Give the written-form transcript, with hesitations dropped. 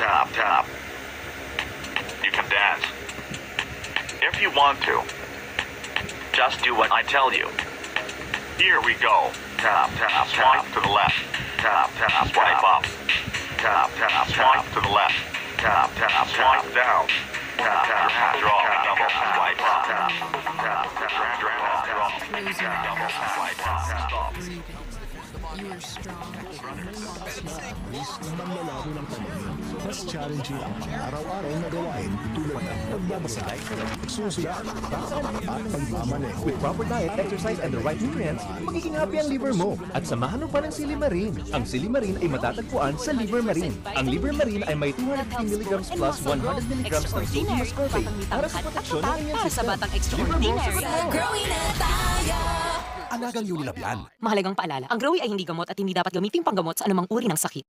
tap, tap. You can dance. If you want to. Just do what I tell you. Here we go. Tap, tap, swipe to the left. Tap, tap, swipe up. Tap, tap, swipe to the left. Tap, tap, swipe down. Tap, tap, draw, double, swipe up. Tap, tap, tap, draw, double, swipe up. You are strong. Miss naman lalaro ng panahon. Mas challenging ang araw-araw na gawain tulad ng pagbabasa, pagsusulat, at pagmamaneho. With proper diet, exercise, and the right nutrients, magiging happy ang liver mo. At samahan mo pa ng Silimarin. Ang Silimarin ay matatagpuan sa Liver Marine. Ang Liver Marine ay may 250 mg plus 100 mg ng sodium ascorbate para sa proteksyon ng inyong Para sa system. batang Liver mo sa extraordinary. Growing na tayo. Alagang Unilab yan. Mahalagang paalala, ang Growy ay hindi gamot at hindi dapat gamitin panggamot sa anumang uri ng sakit.